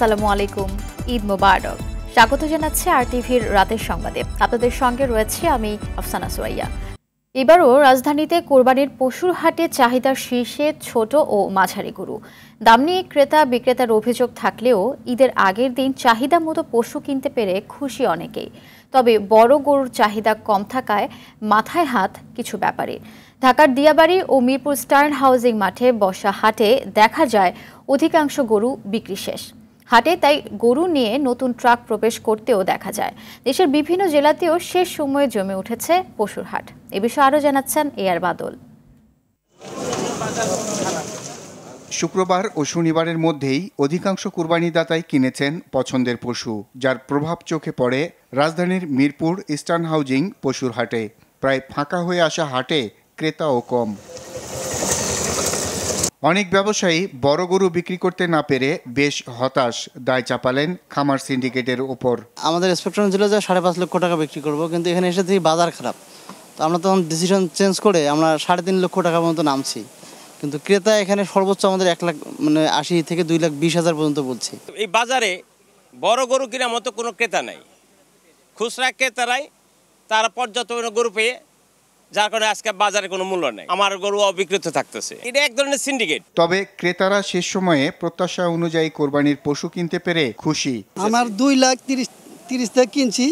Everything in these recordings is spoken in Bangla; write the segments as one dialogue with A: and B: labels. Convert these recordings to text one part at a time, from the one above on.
A: আসসালামু আলাইকুম, ঈদ মোবারক। স্বাগত জানাচ্ছি আরটিভির রাতের সংবাদে। আপনাদের সঙ্গে রয়েছে আমি আফসানা সুরাইয়া। এবারও রাজধানীতে কোরবানির পশুর হাটে চাহিদার শীর্ষে ছোট ও মাঝারি গরু। দাম নিয়ে ক্রেতা বিক্রেতার অভিযোগ থাকলেও ঈদের আগের দিন চাহিদা মতো পশু কিনতে পেরে খুশি অনেকেই। তবে বড় গরুর চাহিদা কম থাকায় মাথায় হাত কিছু ব্যাপারী। ঢাকার দিয়াবাড়ি ও মিরপুর স্টার্ন হাউজিং মাঠে বসা হাটে দেখা যায় অধিকাংশ গরু বিক্রি শেষ। হাটে তাই গরু নিয়ে নতুন ট্রাক প্রবেশ করতেও দেখা যায়। দেশের বিভিন্ন জেলাতেও শেষ সময়ে জমে উঠেছে পশুর হাট। এ বিষয়ে আরও জানাচ্ছেন এআর বাদল।
B: শুক্রবার ও শনিবারের মধ্যেই অধিকাংশ কুরবানিদাতাই কিনেছেন পছন্দের পশু, যার প্রভাব চোখে পড়ে রাজধানীর মিরপুর ইস্টার্ন হাউজিং পশুর হাটে। প্রায় ফাঁকা হয়ে আসা হাটে ক্রেতাও কম। অনেক ব্যবসায়ী বড় গরু বিক্রি করতে না পেরে বেশ হতাশ। দায় চাপালেন খামার সিন্ডিকেটের ওপর।
C: আমাদের এক্সপেকটেশন ছিল যে 5.5 লক্ষ টাকা বিক্রি করব, কিন্তু এখানে এসে দেখি বাজার খারাপ। তো আমরা তখন ডিসিশন চেঞ্জ করে আমরা 3.5 লক্ষ টাকা পর্যন্ত নামছি, কিন্তু ক্রেতা এখানে সর্বোচ্চ আমাদের 1,80,000 থেকে 2,20,000 পর্যন্ত বলছে।
D: এই বাজারে বড় গরু কেনার মতো কোনো ক্রেতা নাই। খুচরা ক্রেতারাই তারা পর্যাপ্ত গরু পেয়ে, যার কারণে আজকে বাজারে কোনো মূল্য নেই। আমার গরু অবিক্রিত থাকতেছে। এটা এক ধরনের সিন্ডিকেট।
B: তবে ক্রেতারা শেষ সময়ে প্রত্যাশা অনুযায়ী কোরবানির পশু কিনতে পেরে খুশি।
E: আমার 2,30,000 থেকে কিনছি।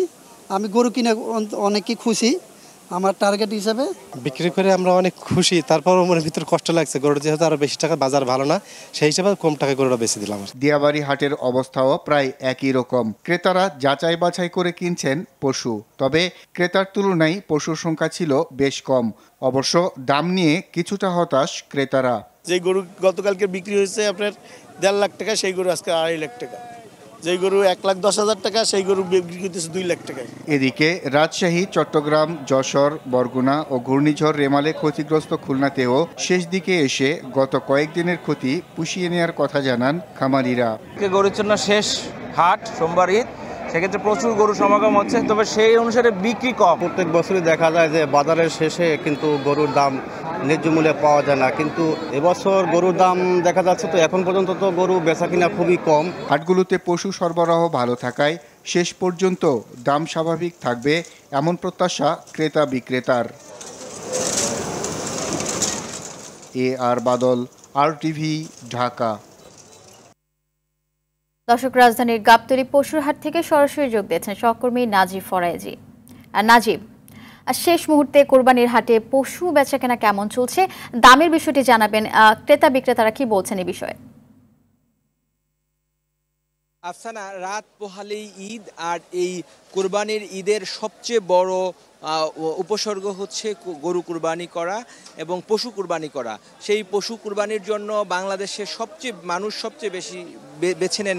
E: আমি গরু কিনে অনেকই খুশি। আমার টার্গেট হিসাবে
F: বিক্রি করে আমরা অনেক খুশি। তারপরও মনের ভিতর কষ্ট লাগছে, গরুটা যেহেতু আরো বেশি টাকা বাজার ভালো না, সেই হিসাবে কম টাকা গরুটা বেশি দিলাম।
B: দিয়াবাড়ি হাটের অবস্থাও প্রায় একই রকম। ক্রেতারা যাচাই বাছাই করে কিনছেন পশু, তবে ক্রেতার তুলনায় পশুর সংখ্যা ছিল বেশ কম। অবশ্য দাম নিয়ে কিছুটা হতাশ ক্রেতারা।
G: যে গরু গতকালকে বিক্রি হয়েছে আপনার 1.5 লাখ টাকা, সেই গরু আজকে 2.5 লাখ টাকা। যেই গরু 1,10,000 টাকা, সেই গরু বিক্রি করতেছে 2 লাখ টাকায়।
B: এদিকে রাজশাহী, চট্টগ্রাম, যশোর, বরগুনা ও ঘূর্ণিঝড় রেমালে ক্ষতিগ্রস্ত খুলনাতেও শেষ দিকে এসে গত কয়েকদিনের ক্ষতি পুষিয়ে নেওয়ার কথা জানান খামারিরা।
H: গরুর জন্য শেষ হাট সোমবার ঈদ, সেক্ষেত্রে প্রচুর গরু সমাগম হচ্ছে, তবে সেই অনুসারে বিক্রি কম।
I: প্রত্যেক বছরই দেখা যায় যে বাজারের শেষে কিন্তু গরুর দাম ন্যায্য মূল্যে পাওয়া যায় না, কিন্তু এবছর গরুর দাম দেখা যাচ্ছে তো এখন পর্যন্ত তো গরু বেচা কিনা খুবই কম।
B: হাটগুলোতে পশু সরবরাহ ভালো থাকায় শেষ পর্যন্ত দাম স্বাভাবিক থাকবে এমন প্রত্যাশা ক্রেতা বিক্রেতার। এআর বাদল, আরটিভি, ঢাকা।
A: দর্শক, রাজধানীর গাবতলী পশুর হাট থেকে সরাসরি যোগ দিয়েছেন সহকর্মী নাজিব ফরায়েজি। নাজিব, শেষ মুহূর্তে কোরবানির হাটে পশু বেচাকেনা কেমন চলছে, দামের বিষয়টি জানাবেন। ক্রেতা বিক্রেতারা কি বলছেন এই বিষয়ে?
J: আফসানা, রাত পোহালেই ঈদ, আর এই কোরবানির ঈদের সবচেয়ে বড় উপসর্গ হচ্ছে গরু কুরবানি করা এবং পশু কুরবানি করা। সেই পশু কুরবানির জন্য বাংলাদেশের মানুষ সবচেয়ে বেশি বেছে নেন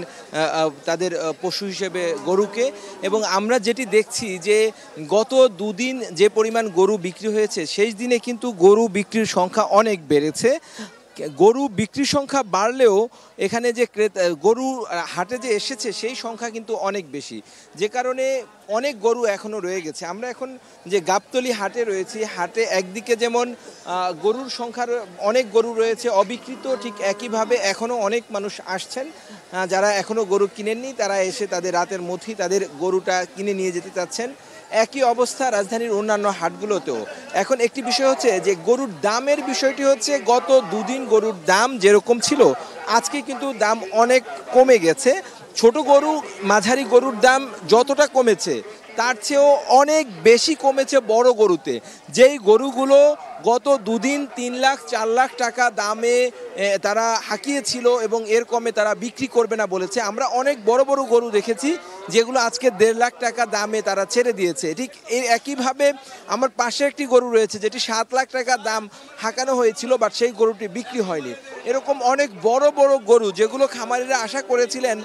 J: তাদের পশু হিসেবে গরুকে। এবং আমরা যেটি দেখছি যে গত দুদিন যে পরিমাণ গরু বিক্রি হয়েছে, শেষ দিনে কিন্তু গরু বিক্রির সংখ্যা অনেক বেড়েছে। গরু বিক্রির সংখ্যা বাড়লেও এখানে যে গরু হাটে যে এসেছে সেই সংখ্যা কিন্তু অনেক বেশি, যে কারণে অনেক গরু এখনও রয়ে গেছে। আমরা এখন যে গাবতলী হাটে রয়েছি, হাটে একদিকে যেমন গরুর সংখ্যার অনেক গরু রয়েছে অবিকৃত, ঠিক একইভাবে এখনও অনেক মানুষ আসছেন যারা এখনও গরু কিনেননি, তারা এসে তাদের রাতের মধ্যেই তাদের গরুটা কিনে নিয়ে যেতে চাচ্ছেন। একই অবস্থা রাজধানীর অন্যান্য হাটগুলোতেও। এখন একটি বিষয় হচ্ছে যে গরুর দামের বিষয়টি হচ্ছে, গত দুদিন গরুর দাম যেরকম ছিল আজকে কিন্তু দাম অনেক কমে গেছে। ছোট গরু, মাঝারি গরুর দাম যতটা কমেছে তার চেয়েও অনেক বেশি কমেছে বড় গরুতে। যেই গরুগুলো গত দুদিন 3 লাখ 4 লাখ টাকা দামে তারা হাঁকিয়েছিল এবং এর কমে তারা বিক্রি করবে না বলেছে, আমরা অনেক বড় বড় গরু দেখেছি যেগুলো আজকে 1.5 লাখ টাকা দামে তারা ছেড়ে দিয়েছে। ঠিক একইভাবে আমার পাশে একটি গরু রয়েছে যেটি 7 লাখ টাকা দাম হাঁকানো হয়েছিল, বাট সেই গরুটি বিক্রি হয়নি। এরকম অনেক বড় বড় গরু যেগুলো খামারিরা আশা করেছিলেন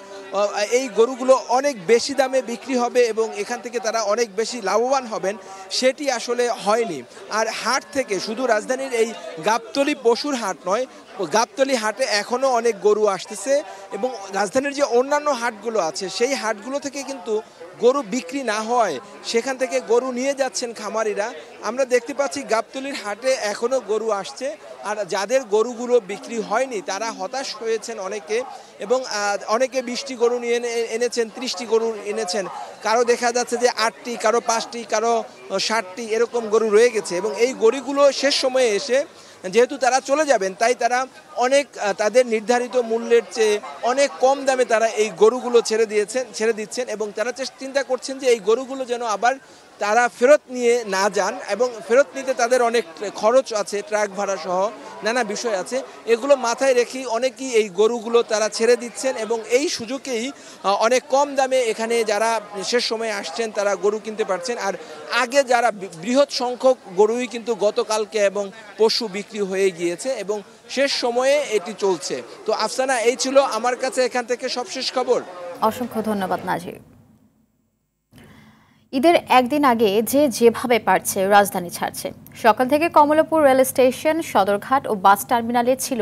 J: এই গরুগুলো অনেক বেশি দামে বিক্রি হবে এবং এখান থেকে তারা অনেক বেশি লাভবান হবেন, সেটি আসলে হয়নি। আর হাট থেকে শুধু রাজধানীর এই গাবতলী পশুর হাট নয়, গাবতলী হাটে এখনও অনেক গরু আসতেছে এবং রাজধানীর যে অন্যান্য হাটগুলো আছে সেই হাটগুলো থেকে কিন্তু গরু বিক্রি না হয় সেখান থেকে গরু নিয়ে যাচ্ছেন খামারিরা। আমরা দেখতে পাচ্ছি গাবতলীর হাটে এখনও গরু আসছে, আর যাদের গরুগুলো বিক্রি হয়নি তারা হতাশ হয়েছেন অনেকে, এবং অনেকে 20টি গরু নিয়ে এনেছেন, 30টি গরু এনেছেন, কারো দেখা যাচ্ছে যে 8টি, কারো 5টি, কারো 60টি এরকম গরু রয়ে গেছে। এবং এই গরুগুলো শেষ সময়ে এসে যেহেতু তারা চলে যাবেন, তাই তারা অনেক তাদের নির্ধারিত মূল্যের চেয়ে অনেক কম দামে তারা এই গরুগুলো ছেড়ে দিচ্ছেন, এবং তারা চিন্তা করছেন যে এই গরুগুলো যেন আবার তারা ফেরত নিয়ে না যান, এবং ফেরত নিতে তাদের অনেক খরচ আছে, ট্রাক ভাড়া সহ নানা বিষয় আছে। এগুলো মাথায় রেখেই অনেকেই এই গরুগুলো তারা ছেড়ে দিচ্ছেন, এবং এই সুযোগেই অনেক কম দামে এখানে যারা শেষ সময়ে আসছেন তারা গরু কিনতে পারছেন। আর আগে যারা বৃহৎ সংখ্যক গরুই কিন্তু গতকালকে এবং পশু বিক্রি হয়ে গিয়েছে, এবং শেষ সময়ে এটি চলছে। তো আফসানা, এই ছিল আমার কাছে এখান থেকে সবশেষ খবর।
A: অসংখ্য ধন্যবাদ নাজির। ঈদের একদিন আগে যেভাবে পারছে রাজধানী ছাড়ছে। সকাল থেকে কমলাপুর রেল স্টেশন, সদরঘাট ও বাস টার্মিনালে ছিল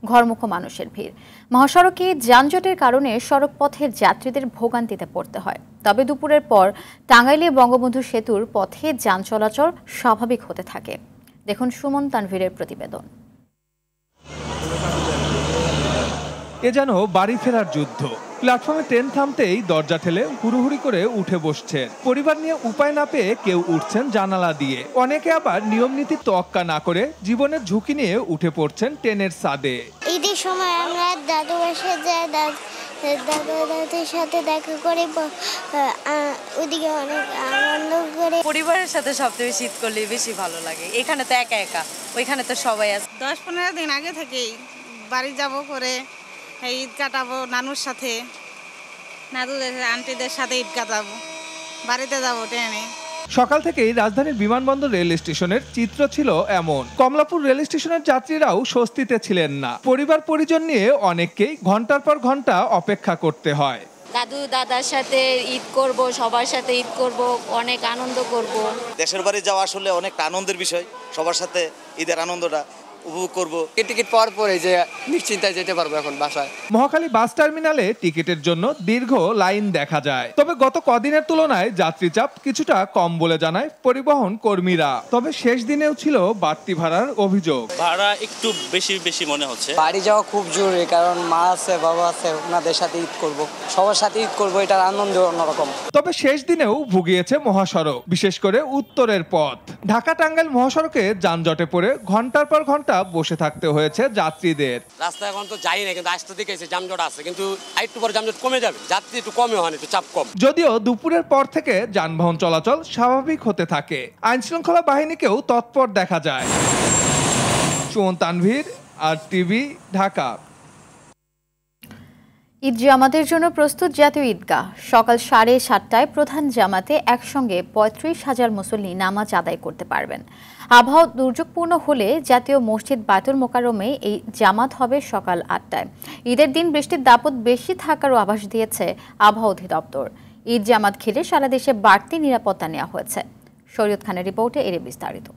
A: ঘরমুখো মানুষের ভিড়। মহাসড়কে যানজটের কারণে সড়ক পথের যাত্রীদের ভোগান্তিতে পড়তে হয়। তবে দুপুরের পর টাঙ্গাইলে বঙ্গবন্ধু সেতুর পথে যান চলাচল স্বাভাবিক হতে থাকে। দেখুন সুমন তানভীরের প্রতিবেদন।
K: এ যেন বাড়ি ফেরার যুদ্ধ। প্ল্যাটফর্মে ট্রেন থামতেই দরজা ঠেলে হুড়োহুড়ি করে উঠে বসছেন। পরিবার নিয়ে উপায় না পেয়ে কেউ উঠছেন জানালা দিয়ে, অনেকে আবার নিয়ম নীতি তোয়াক্কা না করে জীবনের ঝুঁকি নিয়ে উঠে পড়ছেন ট্রেনের ছাদে।
L: ঈদের সময় আমরা দাদু বাসায় যাই, দাদাদের সাথে দেখা করে ওদিকে অনেক আনন্দ করে।
M: পরিবারের সাথে সবচেয়ে বেশি ঈদ করলে বেশি ভালো লাগে। এখানে তো একা একা, ওইখানে তো সবাই আছে।
N: 10-15 দিন আগে থেকেই বাড়ি যাব, করে ঈদ কাটাবো নানুর সাথে, নাদুদের আন্টিদের সাথে ঈদ কাটাবো, বাড়িতে যাবো ট্রেনে।
K: সকাল থেকেই রাজধানীর বিমানবন্দর রেল স্টেশনের চিত্র ছিল এমন। কমলাপুর রেল স্টেশনের যাত্রীরাও স্বস্তিতে ছিলেন না। পরিবার পরিজন নিয়ে অনেককেই ঘন্টার পর ঘন্টা অপেক্ষা করতে হয়।
O: দাদু দাদার সাথে ঈদ করব, সবার সাথে ঈদ করব, অনেক আনন্দ করব।
P: দেশের বাড়ি যাওয়া আসলে অনেক আনন্দের বিষয়, সবার সাথে ঈদের আনন্দটা উপভোগ করব।
Q: টিকিট পাওয়ার পরে যে নিশ্চিন্তায় যেতে পারবো এখন বাসায়।
K: মহাখালী বাস টার্মিনালে টিকিটের জন্য দীর্ঘ লাইন দেখা যায়। তবে গত কদিনের তুলনায় যাত্রী চাপ কিছুটা কম বলে জানায় পরিবহন কর্মীরা। তবে শেষ দিনেও ছিল বাড়তি ভাড়ার অভিযোগ।
R: ভাড়া একটু বেশি মনে হচ্ছে।
Q: বাড়ি যাওয়া খুব জরুরি, কারণ মা আছে, বাবা আছে, ওনাদের সাথে ঈদ করব, সবার সাথে ঈদ করব, এটার আনন্দ অন্যরকম।
K: তবে শেষ দিনেও ভুগিয়েছে মহাসড়ক, বিশেষ করে উত্তরের পথ। ঢাকা টাঙ্গাইল মহাসড়কে যানজটে পড়ে ঘন্টার পর ঘন্টা বসে থাকতে হয়েছে যাত্রীদের।
S: রাস্তা এখন তো যাই না, কিন্তু আসতে দেখেছে যানজট আছে, কিন্তু একটু পরে যানজট কমে যাবে, যাত্রী একটু কমে হয়, একটু চাপ কম।
K: যদিও দুপুরের পর থেকে যানবাহন চলাচল স্বাভাবিক হতে থাকে। আইন শৃঙ্খলা বাহিনীকেও তৎপর দেখা যায়। সুমন তানভীর, RTV, ঢাকা।
A: ঈদ জামাতের জন্য প্রস্তুত জাতীয় ঈদগাহ। সকাল 7:30টায় প্রধান জামাতে একসঙ্গে 35,000 মুসল্লি নামাজ আদায় করতে পারবেন। আবহাওয়া দুর্যোগপূর্ণ হলে জাতীয় মসজিদ বায়তুল মোকাররমে এই জামাত হবে সকাল 8টায়। ঈদের দিন বৃষ্টির দাপট বেশি থাকারও আভাস দিয়েছে আবহাওয়া অধিদপ্তর। ঈদ জামাত ঘিরে সারা দেশে বাড়তি নিরাপত্তা নেওয়া হয়েছে। শরীয়ত খানের রিপোর্টে এর বিস্তারিত।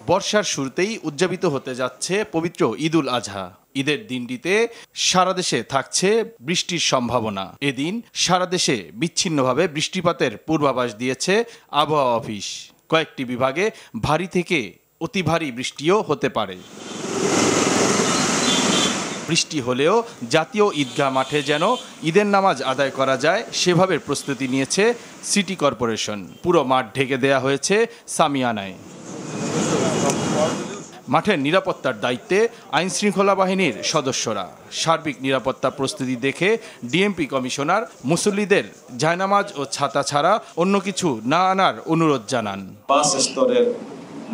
T: বর্ষার শুরুতেই উদযাপিত হতে যাচ্ছে পবিত্র ঈদুল আজহা। ঈদের দিনটিতে সারা দেশে থাকছে বৃষ্টির সম্ভাবনা। এদিন সারা দেশে বিচ্ছিন্নভাবে বৃষ্টিপাতের পূর্বাভাস দিয়েছে আবহাওয়া অফিস। কয়েকটি বিভাগে ভারী থেকে অতি ভারী বৃষ্টিও হতে পারে। বৃষ্টি হলেও জাতীয় ঈদগাহ মাঠে যেন ঈদের নামাজ আদায় করা যায় সেভাবে প্রস্তুতি নিয়েছে সিটি কর্পোরেশন। পুরো মাঠ ঢেকে দেয়া হয়েছে সামিয়ানায়। মাঠের নিরাপত্তার দায়িত্বে আইন শৃঙ্খলা বাহিনীর সদস্যরা। সার্বিক নিরাপত্তা প্রস্তুতি দেখে ডিএমপি কমিশনার মুসল্লিদের জায়নামাজ ও ছাতা ছাড়া অন্য কিছু না আনার অনুরোধ জানান।
U: 5 স্তরের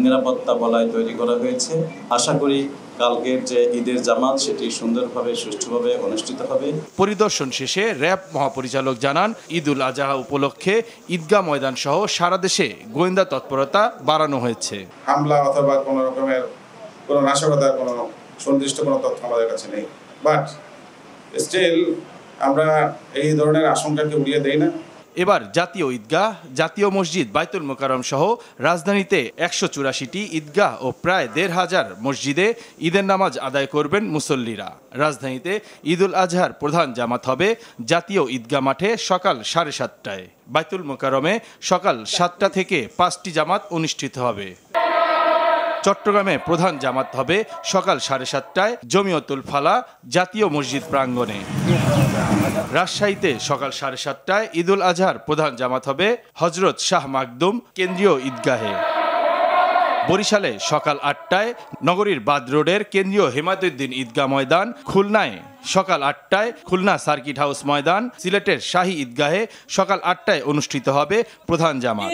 U: নিরাপত্তা বলয় তৈরি করা হয়েছে। আশা করি কালকের যে ঈদের জামাত সেটি সুন্দরভাবে সুষ্ঠুভাবে অনুষ্ঠিত হবে।
T: পরিদর্শন শেষে র্যাব মহাপরিচালক জানান, ঈদুল আজহা উপলক্ষে ঈদগাহ ময়দান সহ সারা দেশে গোয়েন্দা তৎপরতা বাড়ানো হয়েছে।
V: হামলা অথবা কোনো রকমের কোনো নাশকতার কোনো সুনির্দিষ্ট কোনো তথ্য আমাদের কাছে নেই, বাট স্টিল আমরা এই ধরনের আশঙ্কাকে উড়িয়ে দেই না।
T: এবার জাতীয় ঈদগাহ, জাতীয় মসজিদ বায়তুল মোকাররম সহ রাজধানীতে 184টি ঈদগাহ ও প্রায় 1,500 মসজিদে ঈদের নামাজ আদায় করবেন মুসল্লিরা। রাজধানীতে ঈদুল আজহার প্রধান জামাত হবে জাতীয় ঈদগাহ মাঠে সকাল 7:30টায়। বায়তুল মোকাররমে সকাল 7টা থেকে 5টি জামাত অনুষ্ঠিত হবে। চট্টগ্রামে প্রধান জামাত হবে সকাল 7:30টায় জমিয়তুল ফালা জাতীয় মসজিদ প্রাঙ্গণে। রাজশাহীতে সকাল 7:30টায় ঈদুল আজহার প্রধান জামাত হবে হযরত শাহ মাকদুম কেন্দ্রীয় ঈদগাহে। বরিশালে সকাল 8টায় নগরীর বাদ রোডের কেন্দ্রীয় হেমায়েতুদ্দিন ঈদগাহ ময়দান, খুলনায় সকাল 8টায় খুলনা সার্কিট হাউস ময়দান, সিলেটের শাহী ঈদগাহে সকাল 8টায় অনুষ্ঠিত হবে প্রধান জামাত।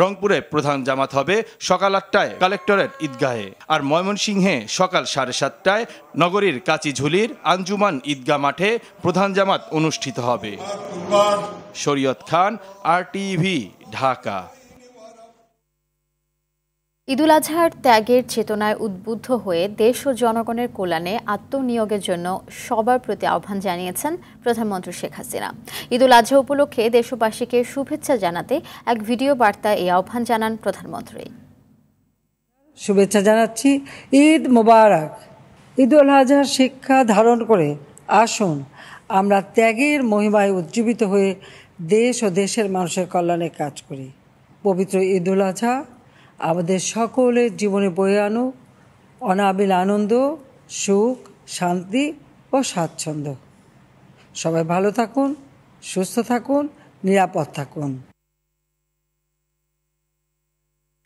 T: রংপুরে প্রধান জামাত হবে সকাল 8টায় কালেক্টরেট ঈদগাহে। আর ময়মনসিংহে সকাল 7:30টায় নগরীর কাচিঝুলির আঞ্জুমান ঈদগাহ মাঠে প্রধান জামাত অনুষ্ঠিত হবে। শরীয়ত খান, RTV, ঢাকা।
A: ঈদুল আজহার ত্যাগের চেতনায় উদ্বুদ্ধ হয়ে দেশ ও জনগণের কল্যাণে আত্মনিয়োগের জন্য সবার প্রতি আহ্বান জানিয়েছেন প্রধানমন্ত্রী শেখ হাসিনা। ঈদুল আজহা উপলক্ষে দেশবাসীকে শুভেচ্ছা জানাতে এক ভিডিও বার্তায় এই আহ্বান জানান প্রধানমন্ত্রী।
C: শুভেচ্ছা জানাচ্ছি, ঈদ মোবারক। ঈদুল আজহার শিক্ষা ধারণ করে আসুন আমরা ত্যাগের মহিমায় উজ্জীবিত হয়ে দেশ ও দেশের মানুষের কল্যাণে কাজ করি। পবিত্র ঈদুল আজহা আমাদের সকলের জীবনে বয়ে আনুক অনাবিল আনন্দ, সুখ, শান্তি ও স্বাচ্ছন্দ্য। সবাই ভালো থাকুন, সুস্থ থাকুন, নিরাপদ থাকুন।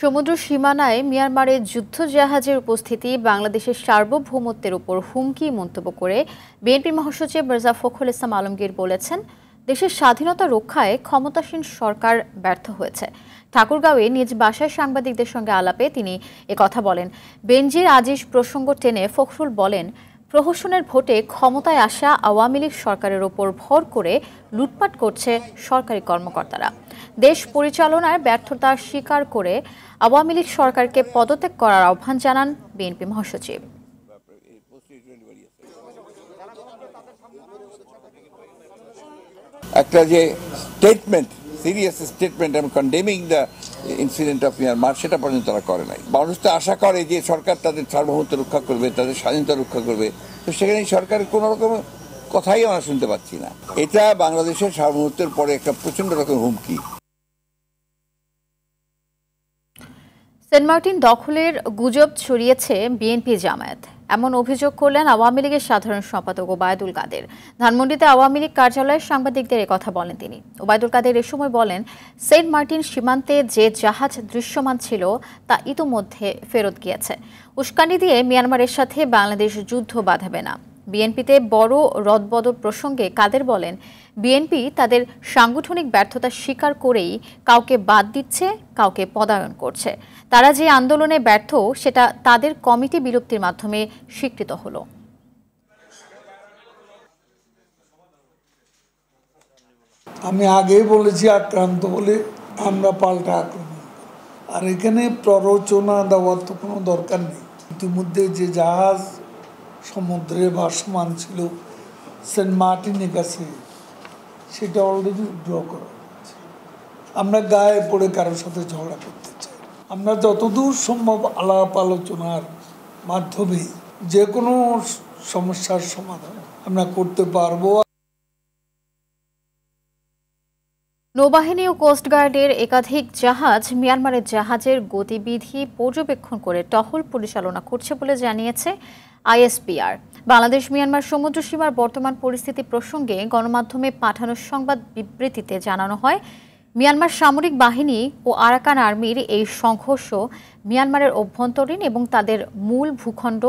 A: সমুদ্র সীমানায় মিয়ানমারের যুদ্ধজাহাজের উপস্থিতি বাংলাদেশের সার্বভৌমত্বের উপর হুমকি মন্তব্য করে বিএনপি মহাসচিব মির্জা ফখরুল ইসলাম আলমগীর বলেছেন, দেশের স্বাধীনতা রক্ষায় ক্ষমতাসীন সরকার ব্যর্থ হয়েছে। ঠাকুরগাঁওয়ে নিজ বাসায় সাংবাদিকদের সঙ্গে আলাপে তিনি একথা বলেন। বেনজির আজিজ প্রসঙ্গ টেনে ফখরুল বলেন, প্রহসনের ভোটে ক্ষমতায় আসা আওয়ামী লীগ সরকারের ওপর ভর করে লুটপাট করছে সরকারি কর্মকর্তারা। দেশ পরিচালনার ব্যর্থতা স্বীকার করে আওয়ামী লীগ সরকারকে পদত্যাগ করার আহ্বান জানান বিএনপি মহাসচিব।
D: একটা যে স্টেটমেন্ট, সিরিয়াস স্টেটমেন্ট, আমি condemning the incident of Myanmar, সেটা পর্যন্ত তারা করে নাই। মানুষ তো আশা করে যে সরকার তাদের সার্বভৌমত্ব রক্ষা করবে, তাদের স্বাধীনতা রক্ষা করবে, তো সেখানে সরকারের কোনো রকম কথাই আমরা শুনতে পাচ্ছি না। এটা বাংলাদেশের সার্বভৌমত্বের পরে একটা প্রচন্ড রকম হুমকি।
A: সেন্ট মার্টিন দখলের গুজব ছড়িয়েছে বিএনপি জামায়াত, এমন অভিযোগ করলেন আওয়ামী লীগের সাধারণ সম্পাদক ওবায়দুল কাদের। ধানমন্ডিতে আওয়ামী লীগ কার্যালয়ে সাংবাদিকদের কথা বলেন তিনি। ওবায়দুল কাদের এ সময় বলেন, সেন্ট মার্টিন সীমান্তে যে জাহাজ দৃশ্যমান ছিল তা ইতোমধ্যে ফেরত গিয়েছে। উস্কানি দিয়ে মিয়ানমারের সাথে বাংলাদেশ যুদ্ধ বাঁধাবে না। বিএনপিতে বড় রদবদল প্রসঙ্গে কাদের বলেন, বিএনপি তাদের সাংগঠনিক ব্যর্থতা স্বীকার করেই কাউকে বাদ দিচ্ছে, কাউকে পদায়ন করছে। তারা যে আন্দোলনে ব্যর্থ সেটা তাদের কমিটি বিলুপ্তির মাধ্যমে স্বীকৃত হলো।
W: আমি আগেই বলেছি, আক্রান্ত বলে আমরা পাল্টা আক্রমণ, আর এখানে প্ররোচনা দেওয়ার তো কোনো দরকার নেই। ইতিমধ্যে যে জাহাজ সমুদ্রে ভাসমান ছিল সেন্ট মার্টিনের কাছে, সেটা অলরেডি ড্র করা হচ্ছে। আমরা গায়ে পড়ে কারোর সাথে ঝগড়া করতে চাই। আমরা যতদূর সম্ভব আলাপ আলোচনার মাধ্যমে যে কোনো সমস্যার সমাধান আমরা করতে পারবো।
A: নৌবাহিনী ও কোস্টগার্ডের একাধিক জাহাজ মিয়ানমারের জাহাজের গতিবিধি পর্যবেক্ষণ করে টহল পরিচালনা করছে বলে জানিয়েছে ISPR। বাংলাদেশ মিয়ানমার সমুদ্র সীমার বর্তমান পরিস্থিতি প্রসঙ্গে গণমাধ্যমে পাঠানো সংবাদ বিবৃতিতে জানানো হয়, মিয়ানমার সামরিক বাহিনী ও আরাকান আর্মির এই সংঘর্ষ মিয়ানমারের অভ্যন্তরীণ এবং তাদের মূল ভূখণ্ড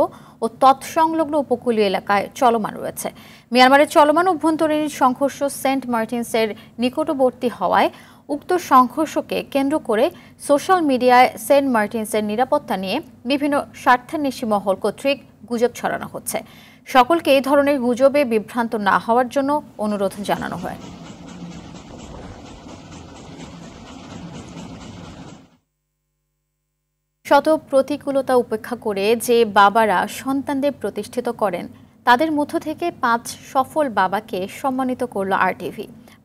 A: ও তৎসংলগ্ন উপকূলীয় এলাকায় চলমান রয়েছে। মিয়ানমারের চলমান অভ্যন্তরীণ সংঘর্ষ সেন্ট মার্টিনসের নিকটবর্তী হওয়ায় উক্ত সংঘর্ষকে কেন্দ্র করে সোশ্যাল মিডিয়ায় সেন্ট মার্টিনসের নিরাপত্তা নিয়ে বিভিন্ন স্বার্থান্বেষী মহল কর্তৃক গুজব ছড়ানো হচ্ছে। সকলকে এই ধরনের গুজবে বিভ্রান্ত না হওয়ার জন্য অনুরোধ জানানো হয়। শত প্রতিকূলতা উপেক্ষা করে যে বাবারা সন্তানদের প্রতিষ্ঠিত করেন, তাদের মধ্য থেকে 5 সফল বাবাকে সম্মানিত করল RTV।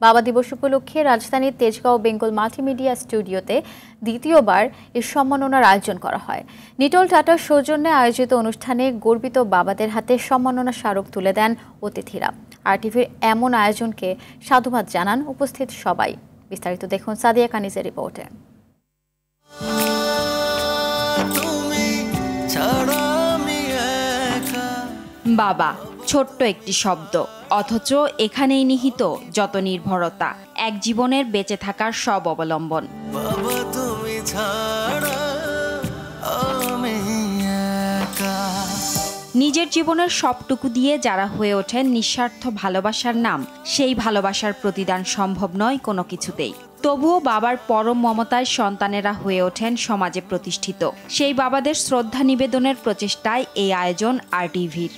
A: বাবা দিবস উপলক্ষে রাজধানীর তেজগাঁও বেঙ্গল মাল্টিমিডিয়া স্টুডিওতে দ্বিতীয়বার এই সম্মাননার আয়োজন করা হয়। নিটল টাটার সৌজন্যে আয়োজিত অনুষ্ঠানে গর্বিত বাবাদের হাতে সম্মাননা স্মারক তুলে দেন অতিথিরা। RTVর এমন আয়োজনকে সাধুবাদ জানান উপস্থিত সবাই। বিস্তারিত দেখুন সাদিয়া কানিজের রিপোর্টে।
E: বাবা, ছোট্ট একটি শব্দ, অথচ এখানেই নিহিত যত নির্ভরতা, এক জীবনের বেঁচে থাকার সব অবলম্বন। নিজের জীবনের সবটুকু দিয়ে যারা হয়ে ওঠেন নিঃস্বার্থ ভালোবাসার নাম, সেই ভালোবাসার প্রতিদান সম্ভব নয় কোনো কিছুতেই। তবুও বাবার পরম মমতায় সন্তানেরা হয়ে ওঠেন সমাজে প্রতিষ্ঠিত। সেই বাবাদের শ্রদ্ধা নিবেদনের প্রচেষ্টায় এই আয়োজন RTVর।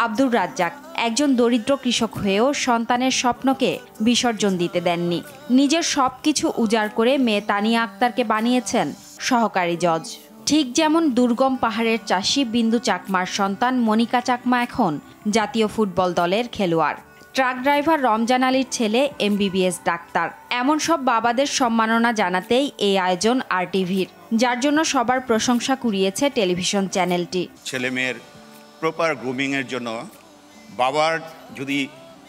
E: আব্দুর রাজ্জাক একজন দরিদ্র কৃষক হয়েও সন্তানের স্বপ্নকে বিসর্জন দিতে দেননি। নিজের সবকিছু উজাড় করে মেয়ে তানিয়া আক্তারকে বানিয়েছেন সহকারী জজ। ঠিক যেমন দুর্গম পাহাড়ের চাষি বিন্দু চাকমার সন্তান মনিকা চাকমা এখন জাতীয় ফুটবল দলের খেলোয়াড়। ট্রাক ড্রাইভার রমজান আলীর ছেলে MBBS ডাক্তার। এমন সব বাবাদের সম্মাননা জানাতেই এই আয়োজন RTVর, যার জন্য সবার প্রশংসা কুড়িয়েছে টেলিভিশন চ্যানেলটি।
F: ছেলে মেয়ের প্রপার গ্রুমিংয়ের জন্য বাবার যদি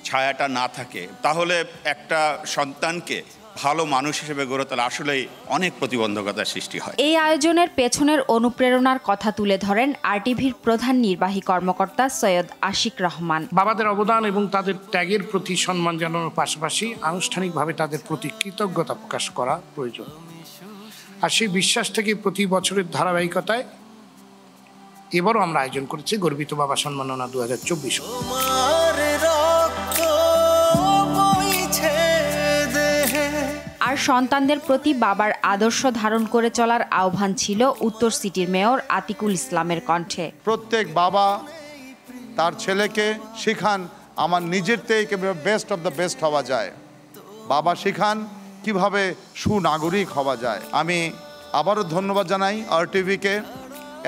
F: ছায়াটা না থাকে, তাহলে একটা সন্তানকে ভালো মানুষ হিসেবে গড়ে তোলা আসলেই অনেক প্রতিবন্ধকতার সৃষ্টি হয়।
E: এই আয়োজনের পেছনের অনুপ্রেরণার কথা তুলে ধরেন RTVর প্রধান নির্বাহী কর্মকর্তা সৈয়দ আশিক রহমান।
G: বাবাদের অবদান এবং তাদের ত্যাগের প্রতি সম্মান জানানোর পাশাপাশি আনুষ্ঠানিকভাবে তাদের প্রতি কৃতজ্ঞতা প্রকাশ করা প্রয়োজন। আর সেই বিশ্বাস থেকে প্রতি বছরের ধারাবাহিকতায় এবারও আমরা আয়োজন করেছি গর্বিত বাবা সম্মাননা 2024।
E: আর সন্তানদের প্রতি বাবার আদর্শ ধারণ করে চলার আহ্বান ছিল উত্তর সিটির মেয়র আতিকুল ইসলামের কণ্ঠে।
X: প্রত্যেক বাবা তার ছেলেকে শেখান আমার নিজের থেকে বেস্ট অফ দ্য বেস্ট হওয়া যায়। বাবা শেখান কিভাবে সুনাগরিক হওয়া যায়। আমি আবারও ধন্যবাদ জানাই RTVকে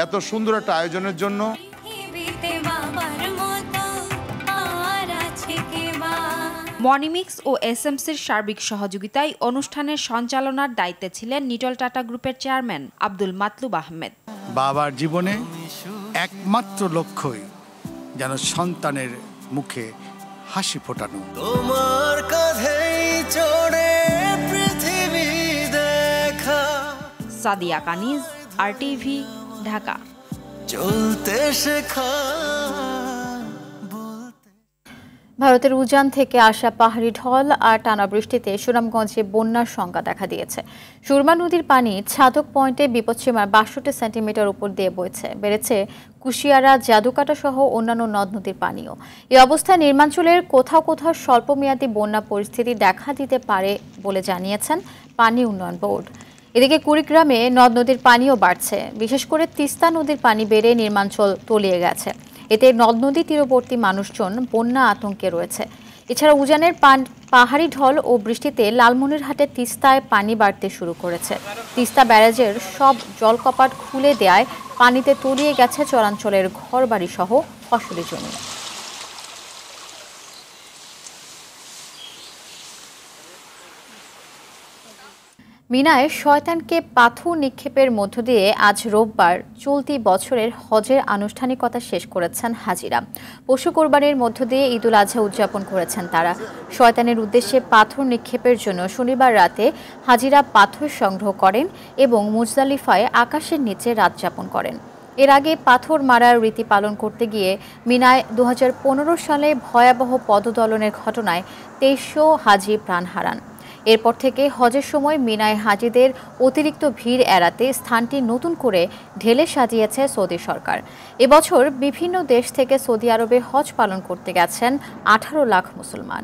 X: এত সুন্দর একটা আয়োজনের জন্য।
E: মনিমিক্স ও SMCর সার্বিক সহযোগিতায় অনুষ্ঠানের সঞ্চালনার দায়িত্বে ছিলেন নিটল টাটা গ্রুপের চেয়ারম্যান আব্দুল মাতলুব আহমেদ।
Y: বাবার জীবনে একমাত্র লক্ষ্যই যেন সন্তানের মুখে হাসি ফোটানো। তোমার কাঁধেই চড়ে পৃথিবী দেখা।
E: সাদিয়া কানিজ, RTV, ঢাকা।
Y: চলতে শেখা।
A: ভারতের উজান থেকে আসা পাহাড়ি ঢল আর টানা বৃষ্টিতে সুনামগঞ্জে বন্যার সংখ্যা দেখা দিয়েছে। সুরমা নদীর পানি ছাদক পয়েন্টে বিপদসীমার 62 সেন্টিমিটার উপর দিয়ে বইছে। বেড়েছে কুশিয়ারা, জাদুকাটা সহ অন্যান্য নদ নদীর পানিও। এই অবস্থায় নির্মাঞ্চলের কোথাও কোথাও স্বল্পমেয়াদী বন্যা পরিস্থিতি দেখা দিতে পারে বলে জানিয়েছেন পানি উন্নয়ন বোর্ড। এদিকে কুড়িগ্রামে নদ নদীর পানিও বাড়ছে। বিশেষ করে তিস্তা নদীর পানি বেড়ে নির্মাঞ্চল তলিয়ে গেছে। এতে নদ নদী তীরবর্তী মানুষজন বন্যা আতঙ্কে রয়েছে। এছাড়া উজানের পাহাড়ি ঢল ও বৃষ্টিতে লালমনিরহাটে তিস্তায় পানি বাড়তে শুরু করেছে। তিস্তা ব্যারাজের সব জলকপাট খুলে দেয়ায় পানিতে তলিয়ে গেছে চরাঞ্চলের ঘরবাড়ি সহ ফসলি জমি। মিনায় শয়তানকে পাথর নিক্ষেপের মধ্য দিয়ে আজ রোববার চলতি বছরের হজের আনুষ্ঠানিকতা শেষ করেছেন হাজিরা। পশু কোরবানির মধ্য দিয়ে ঈদুল আজহা উদযাপন করেছেন তারা। শয়তানের উদ্দেশ্যে পাথর নিক্ষেপের জন্য শনিবার রাতে হাজিরা পাথর সংগ্রহ করেন এবং মুজদালিফায় আকাশের নিচে রাত যাপন করেন। এর আগে পাথর মারার রীতি পালন করতে গিয়ে মিনায় 2015 সালে ভয়াবহ পদদলনের ঘটনায় 2300 হাজি প্রাণ হারান। এরপর থেকে হজের সময় মিনায় হাজিদের অতিরিক্ত ভিড় এড়াতে স্থানটি নতুন করে ঢেলে সাজিয়েছে সৌদি সরকার। এবছর বিভিন্ন দেশ থেকে সৌদি আরবে হজ পালন করতে গেছেন 18 লাখ মুসলমান।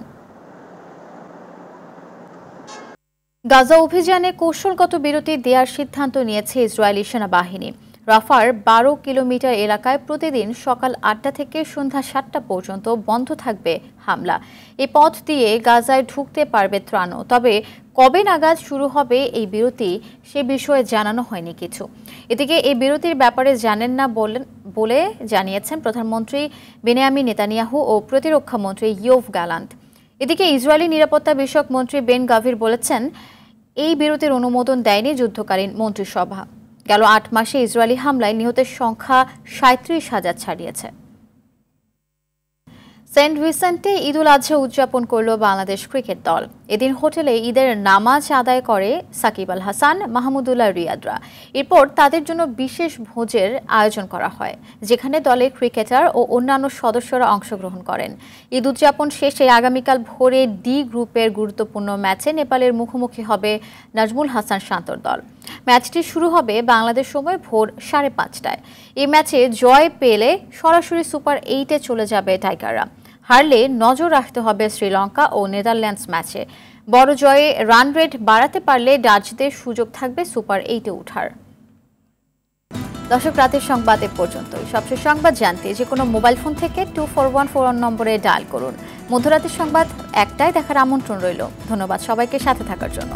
A: গাজা অভিযানে কৌশলগত বিরতি দেওয়ার সিদ্ধান্ত নিয়েছে ইসরায়েলি সেনাবাহিনী। রাফার 12 কিলোমিটার এলাকায় প্রতিদিন সকাল 8টা থেকে সন্ধ্যা 7টা পর্যন্ত বন্ধ থাকবে হামলা। এই পথ দিয়ে গাজায় ঢুকতে পারবে ত্রাণও। তবে কবে নাগাদ শুরু হবে এই বিরতি সে বিষয়ে জানানো হয়নি কিছু। এদিকে এই বিরতির ব্যাপারে জানেন না বলে জানিয়েছেন প্রধানমন্ত্রী বেনিয়ামিন নেতানিয়াহু ও প্রতিরক্ষা মন্ত্রী ইয়োভ গ্যালান্ট। এদিকে ইসরায়েলি নিরাপত্তা বিষয়ক মন্ত্রী বেন গাভির বলেছেন, এই বিরতির অনুমোদন দেয়নি যুদ্ধকালীন মন্ত্রিসভা। গেল 8 মাসে ইসরায়েলি হামলায় নিহতের সংখ্যা 37,000 ছাড়িয়েছে। সেন্ট ভিসেন্টে ঈদুল আজহা উদযাপন করল বাংলাদেশ ক্রিকেট দল। এদিন হোটেলে ঈদের নামাজ আদায় করে সাকিব আল হাসান, মাহমুদুল্লাহ রিয়াদরা। এরপর তাদের জন্য বিশেষ ভোজের আয়োজন করা হয়, যেখানে দলের ক্রিকেটার ও অন্যান্য সদস্যরা অংশগ্রহণ করেন। ঈদ উদযাপন শেষে আগামীকাল ভোরে ডি গ্রুপের গুরুত্বপূর্ণ ম্যাচে নেপালের মুখোমুখি হবে নাজমুল হাসান শান্তর দল। ম্যাচটি শুরু হবে বাংলাদেশ সময় ভোর 5:30টায়। এই ম্যাচে জয় পেলে সরাসরি সুপার 8-এ চলে যাবে টাইগাররা। হারলে নজর রাখতে হবে শ্রীলঙ্কা ও নেদারল্যান্ডস ম্যাচে। বড় জয়ে রান রেট বাড়াতে পারলে ডাচদের সুযোগ থাকবে সুপার 8-এ ওঠার। দর্শক, রাতের সংবাদ এ পর্যন্তই। সবশেষ সংবাদ জানতে যে কোনো মোবাইল ফোন থেকে 2414 নম্বরে ডায়াল করুন। মধ্যরাতের সংবাদ 1টায় দেখার আমন্ত্রণ রইল। ধন্যবাদ সবাইকে সাথে থাকার জন্য।